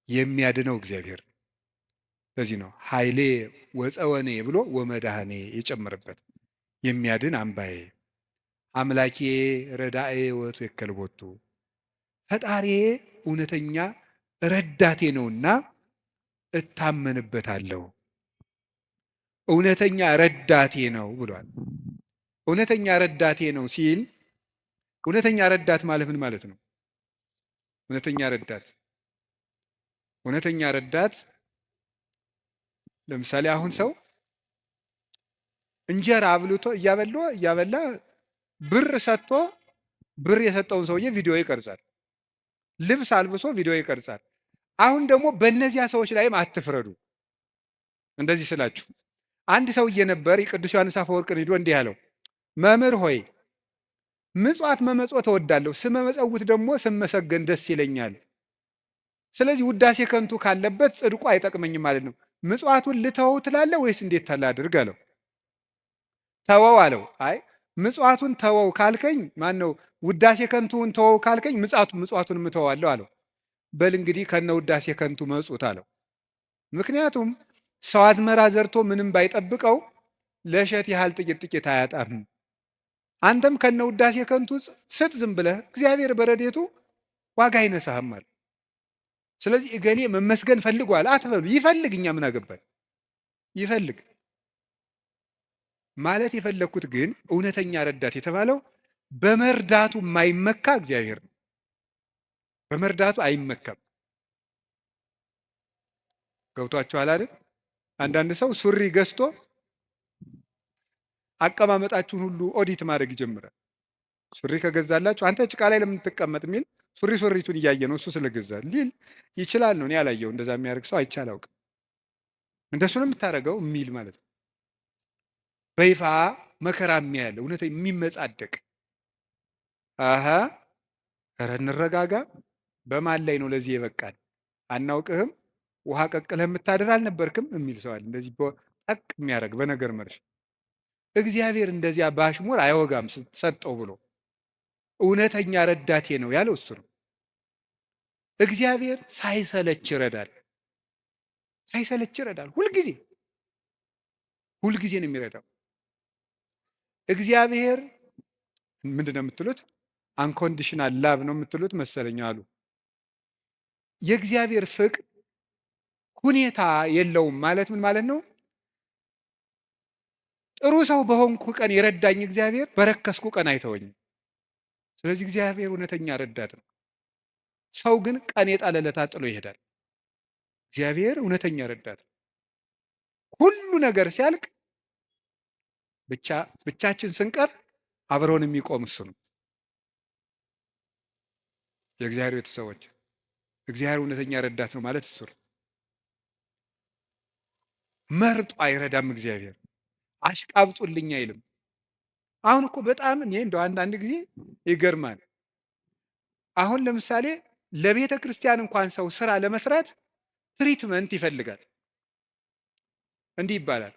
የሚያድነው እግዚአብሔር። ለዚህ ነው ኃይሌ ወፀወኔ ብሎ ወመድኃኔ የጨመረበት። የሚያድን አምባዬ አምላኬ ረዳኤ ወቱ የከልቦቱ ፈጣሪዬ እውነተኛ ረዳቴ ነውና እታመንበታለሁ። እውነተኛ ረዳቴ ነው ብሏል። እውነተኛ ረዳቴ ነው ሲል እውነተኛ ረዳት ማለት ምን ማለት ነው? እውነተኛ ረዳት ለምሳሌ አሁን ሰው እንጀራ አብልቶ እያበላ ብር ሰጥቶ ብር የሰጠውን ሰውዬ ቪዲዮ ይቀርጻል። ልብስ አልብሶ ቪዲዮ ይቀርጻል። አሁን ደግሞ በእነዚያ ሰዎች ላይም አትፍረዱ። እንደዚህ ስላችሁ አንድ ሰውዬ ነበር ቅዱስ ዮሐንስ አፈወርቅን ሂዶ እንዲህ ያለው፣ መምህር ሆይ ምጽዋት መመጽወት እወዳለሁ፣ ስመመጸውት ደግሞ ስመሰገን ደስ ይለኛል። ስለዚህ ውዳሴ ከንቱ ካለበት ጽድቁ አይጠቅመኝም ማለት ነው። ምጽዋቱን ልተወው ትላለህ ወይስ እንዴት ታላድርግ አለው። ተወው አለው። አይ ምጽዋቱን ተወው ካልከኝ ማን ነው ውዳሴ ከንቱን ተወው ካልከኝ ምጽዋቱን እተዋለሁ አለው። በል እንግዲህ ከነ ውዳሴ ከንቱ መጹት አለው። ምክንያቱም ሰው አዝመራ ዘርቶ ምንም ባይጠብቀው ለእሸት ያህል ጥቂት ጥቂት አያጣም። አንተም ከነ ውዳሴ ከንቱ ስጥ ዝም ብለህ እግዚአብሔር በረዴቱ ዋጋ አይነሳህም አለ። ስለዚህ እገሌ መመስገን ፈልጓል አትበሉ። ይፈልግ፣ እኛ ምን አገባን? ይፈልግ ማለት የፈለግኩት ግን እውነተኛ ረዳት የተባለው በመርዳቱ የማይመካ እግዚአብሔር ነው። በመርዳቱ አይመካም። ገብቷችኋል አይደል? አንዳንድ ሰው ሱሪ ገዝቶ አቀማመጣችሁን ሁሉ ኦዲት ማድረግ ይጀምራል። ሱሪ ከገዛላችሁ አንተ ጭቃ ላይ ለምን ትቀመጥ የሚል ሱሪቱን እያየ ነው እሱ ስለገዛ ሊል ይችላል ነው። እኔ ያላየው እንደዛ የሚያደርግ ሰው አይቻል አውቅም። እንደሱ ነው የምታደርገው የሚል ማለት ነው። በይፋ መከራ የሚያያለ እውነት የሚመጻደቅ አሀ ኧረ እንረጋጋ። በማን ላይ ነው ለዚህ የበቃል? አናውቅህም፣ ውሃ ቀቅለህ የምታድር አልነበርክም የሚል ሰዋል። እንደዚህ ጠቅ የሚያደርግ በነገር መርሽ እግዚአብሔር እንደዚያ ባሽሙር አይወጋም ሰጠው ብሎ እውነተኛ ረዳቴ ነው ያለው እሱ ነው። እግዚአብሔር ሳይሰለች ይረዳል። ሳይሰለች ይረዳል። ሁልጊዜ ነው የሚረዳው። እግዚአብሔር ምንድን ነው የምትሉት? አንኮንዲሽናል ላቭ ነው የምትሉት መሰለኝ አሉ። የእግዚአብሔር ፍቅር ሁኔታ የለውም ማለት ምን ማለት ነው? ጥሩ ሰው በሆንኩ ቀን የረዳኝ እግዚአብሔር በረከስኩ ቀን አይተወኝም። ስለዚህ እግዚአብሔር እውነተኛ ረዳት ነው። ሰው ግን ቀን የጣለለታ ጥሎ ይሄዳል። እግዚአብሔር እውነተኛ ረዳት ነው። ሁሉ ነገር ሲያልቅ ብቻችን ስንቀር አብረውን የሚቆም እሱ ነው። የእግዚአብሔር ቤተሰቦች እግዚአብሔር እውነተኛ ረዳት ነው ማለት እሱ ነው። መርጦ አይረዳም። እግዚአብሔር አሽቃብጡልኝ አይልም። አሁን እኮ በጣም እኔ እንደው አንዳንድ ጊዜ ይገርማል። አሁን ለምሳሌ ለቤተ ክርስቲያን እንኳን ሰው ስራ ለመስራት ትሪትመንት ይፈልጋል። እንዲህ ይባላል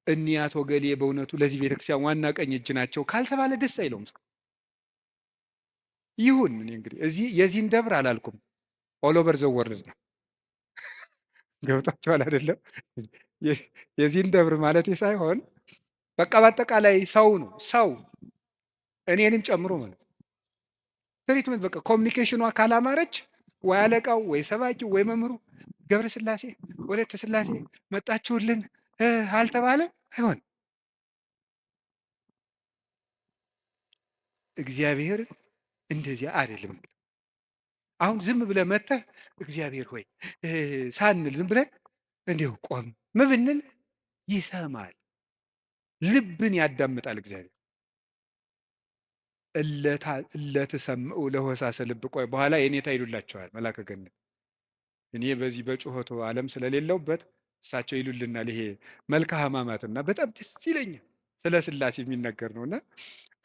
እኒህ አቶ ገሌ በእውነቱ ለዚህ ቤተክርስቲያን ዋና ቀኝ እጅ ናቸው ካልተባለ ደስ አይለውም ሰው። ይሁን እኔ እንግዲህ እዚህ የዚህን ደብር አላልኩም፣ ኦሎቨር ዘወርዝ ነው። ገብታችኋል አይደለም? የዚህን ደብር ማለት ሳይሆን በቃ በአጠቃላይ ሰው ነው። ሰው እኔንም ጨምሮ ማለት ትሪትመንት በቃ ኮሚኒኬሽኗ ካላማረች ወይ አለቃው ወይ ሰባኪው ወይ መምህሩ ገብረ ስላሴ ወለተ ስላሴ መጣችሁልን አልተባለ አይሆን። እግዚአብሔር እንደዚያ አይደለም። አሁን ዝም ብለህ መጥተህ እግዚአብሔር ሆይ ሳንል ዝም ብለን እንዲሁ ቆም ብንል ይሰማል፣ ልብን ያዳምጣል እግዚአብሔር። እለትሰምዑ ለሆሳሰ ልብ። ቆይ በኋላ የኔታ ይሉላቸዋል መላከ ገነት። እኔ በዚህ በጩኸቱ ዓለም ስለሌለውበት እሳቸው ይሉልናል። ይሄ መልካ ሕማማትና በጣም ደስ ይለኛል። ስለ ስላሴ የሚነገር ነውና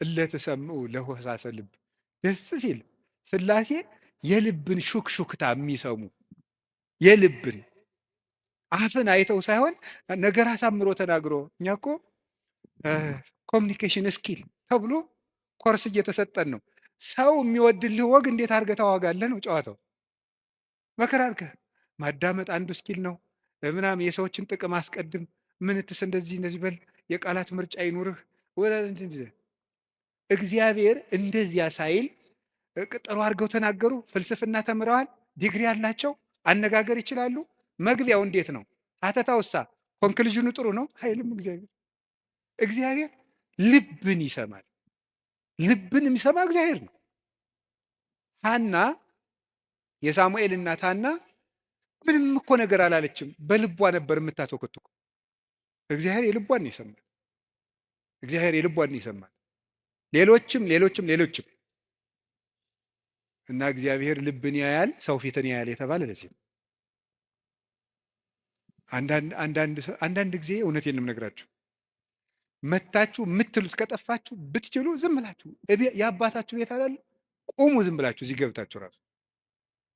እለትሰምዑ ለሆሳሰ ልብ። ደስ ሲል ስላሴ የልብን ሹክሹክታ የሚሰሙ የልብን አፍን አይተው ሳይሆን ነገር አሳምሮ ተናግሮ። እኛ እኮ ኮሚኒኬሽን ስኪል ተብሎ ኮርስ እየተሰጠን ነው። ሰው የሚወድልህ ወግ እንዴት አድርገህ ታዋጋለህ ነው ጨዋታው። መከራ አድርገህ ማዳመጥ አንዱ ስኪል ነው። ምናምን የሰዎችን ጥቅም አስቀድም፣ ምንትስ እንደዚህ እንደዚህ በል፣ የቃላት ምርጫ ይኑርህ። እግዚአብሔር እንደዚያ ሳይል ጥሩ አድርገው ተናገሩ፣ ፍልስፍና ተምረዋል፣ ዲግሪ ያላቸው አነጋገር ይችላሉ። መግቢያው እንዴት ነው? ሀተታውሳ ኮንክሉዥኑ ጥሩ ነው አይልም። እግዚአብሔር ልብን ይሰማል። ልብን የሚሰማ እግዚአብሔር ነው። ሐና የሳሙኤል እናት ሐና ምንም እኮ ነገር አላለችም። በልቧ ነበር የምታተኮትኩ። እግዚአብሔር የልቧን ይሰማል። እግዚአብሔር የልቧን ይሰማል። ሌሎችም እና እግዚአብሔር ልብን ያያል፣ ሰው ፊትን ያያል የተባለ ለዚህ ነው። አንዳንድ ጊዜ እውነቴን ነው የምነግራችሁ፣ መታችሁ የምትሉት ከጠፋችሁ ብትችሉ ዝም ብላችሁ የአባታችሁ ቤት አላለ ቁሙ፣ ዝም ብላችሁ እዚህ ገብታችሁ ራሱ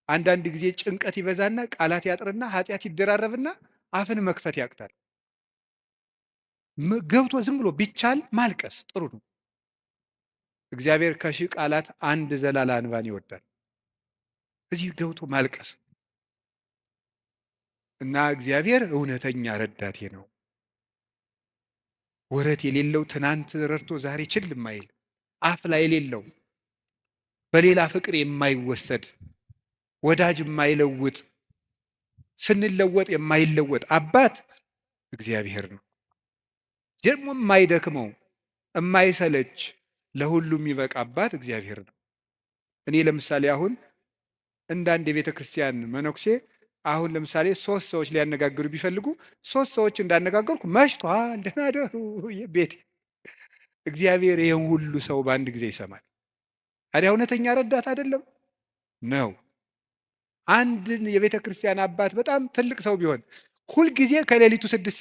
አንዳንድ ጊዜ ጭንቀት ይበዛና ቃላት ያጥርና ኃጢአት ይደራረብና አፍን መክፈት ያቅታል። ገብቶ ዝም ብሎ ቢቻል ማልቀስ ጥሩ ነው። እግዚአብሔር ከሺህ ቃላት አንድ ዘላላ እንባን ይወዳል። እዚህ ገብቶ ማልቀስ እና እግዚአብሔር እውነተኛ ረዳቴ ነው። ወረት የሌለው ትናንት ረድቶ ዛሬ ችል የማይል አፍ ላይ የሌለው በሌላ ፍቅር የማይወሰድ ወዳጅ የማይለውጥ ስንለወጥ የማይለወጥ አባት እግዚአብሔር ነው። ደግሞ የማይደክመው የማይሰለች ለሁሉም የሚበቃ አባት እግዚአብሔር ነው። እኔ ለምሳሌ አሁን እንዳንድ የቤተ ክርስቲያን መነኩሴ አሁን ለምሳሌ 3 ሰዎች ሊያነጋግሩ ቢፈልጉ 3 ሰዎች እንዳነጋገርኩ መሽቷል፣ ደህና ደሩ ቤት። እግዚአብሔር ይህን ሁሉ ሰው በአንድ ጊዜ ይሰማል። ታዲያ እውነተኛ ረዳት አይደለም ነው? አንድን የቤተ ክርስቲያን አባት በጣም ትልቅ ሰው ቢሆን ሁልጊዜ ከሌሊቱ 6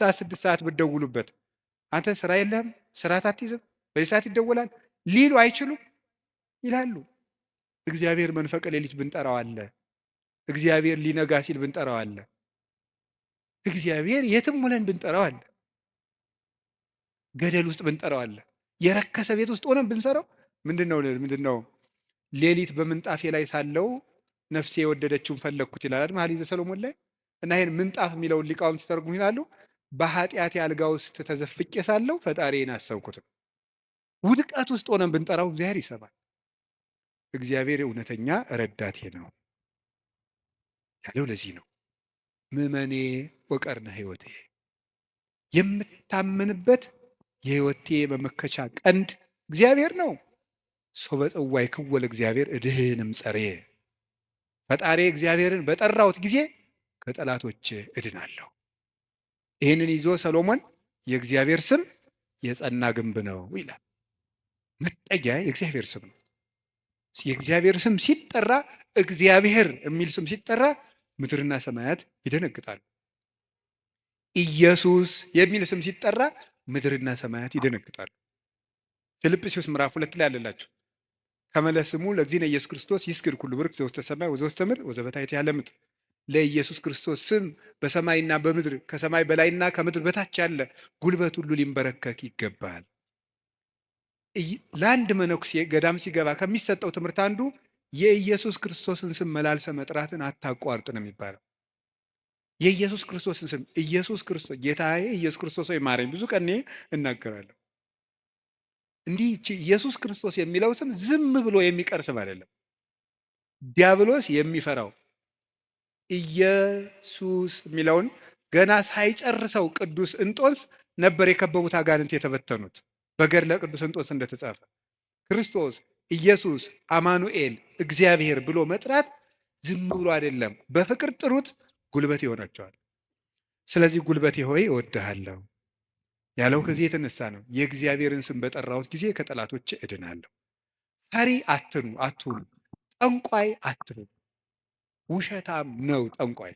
ሰዓት ብትደውሉበት አንተ ስራ የለህም፣ ስርዓት አትይዝም፣ በዚህ ሰዓት ይደወላል ሊሉ አይችሉም? ይላሉ። እግዚአብሔር መንፈቀ ሌሊት ብንጠራው አለ። እግዚአብሔር ሊነጋ ሲል ብንጠራው አለ። እግዚአብሔር የትም ሆነን ብንጠራው አለ። ገደል ውስጥ ብንጠራው አለ። የረከሰ ቤት ውስጥ ሆነን ብንሰራው ምንድነው ሌሊት በምንጣፌ ላይ ሳለው ነፍሴ የወደደችውን ፈለግኩት ይላል መኃልየ ዘሰሎሞን ላይ። እና ይሄን ምንጣፍ የሚለውን ሊቃውንት ሲተረጉሙ ይላሉ በኃጢአት አልጋ ውስጥ ተዘፍቄ ሳለው ፈጣሪዬን አሰብኩት። ውድቀት ውስጥ ሆነን ብንጠራው እግዚአብሔር ይሰማል። እግዚአብሔር እውነተኛ ረዳቴ ነው ያለው ለዚህ ነው። ምእመኔ ወቀርነ ሕይወቴ፣ የምታምንበት የሕይወቴ መመከቻ ቀንድ እግዚአብሔር ነው። ሶበ ጽዋይ ክወለ እግዚአብሔር እድህንም ጸሬ፣ ፈጣሪ እግዚአብሔርን በጠራሁት ጊዜ ከጠላቶች እድናለሁ። ይህንን ይዞ ሰሎሞን የእግዚአብሔር ስም የጸና ግንብ ነው ይላል። መጠጊያ የእግዚአብሔር ስም ነው። የእግዚአብሔር ስም ሲጠራ፣ እግዚአብሔር የሚል ስም ሲጠራ ምድርና ሰማያት ይደነግጣሉ። ኢየሱስ የሚል ስም ሲጠራ ምድርና ሰማያት ይደነግጣሉ። ፊልጵስዩስ ምዕራፍ 2 ላይ አለላችሁ ከመለስሙ ለእግዚእነ ኢየሱስ ክርስቶስ ይስግድ ኩሉ ብርክ ዘውስተ ሰማይ ወዘውስተ ምድር ወዘበታሕት ያለ ምድር። ለኢየሱስ ክርስቶስ ስም በሰማይና በምድር ከሰማይ በላይና ከምድር በታች ያለ ጉልበት ሁሉ ሊንበረከክ ይገባል። ለአንድ መነኩሴ ገዳም ሲገባ ከሚሰጠው ትምህርት አንዱ የኢየሱስ ክርስቶስን ስም መላልሰ መጥራትን አታቋርጥ ነው የሚባለው። የኢየሱስ ክርስቶስን ስም ኢየሱስ ክርስቶስ ጌታዬ ኢየሱስ ክርስቶስ ወይ ማረኝ ብዙ ቀን እናገራለሁ። እንዲህ ኢየሱስ ክርስቶስ የሚለው ስም ዝም ብሎ የሚቀር ስም አይደለም። ዲያብሎስ የሚፈራው ኢየሱስ የሚለውን ገና ሳይጨርሰው ቅዱስ እንጦንስ ነበር የከበቡት አጋንንት የተበተኑት። በገድለ ቅዱስ እንጦንስ እንደተጻፈ ክርስቶስ ኢየሱስ አማኑኤል እግዚአብሔር ብሎ መጥራት ዝም ብሎ አይደለም። በፍቅር ጥሩት፣ ጉልበት ይሆናቸዋል። ስለዚህ ጉልበቴ ሆይ እወድሃለሁ ያለው ከዚህ የተነሳ ነው። የእግዚአብሔርን ስም በጠራሁት ጊዜ ከጠላቶች እድናለሁ። ፈሪ አትሁኑ፣ ጠንቋይ አትሁኑ። ውሸታም ነው ጠንቋይ።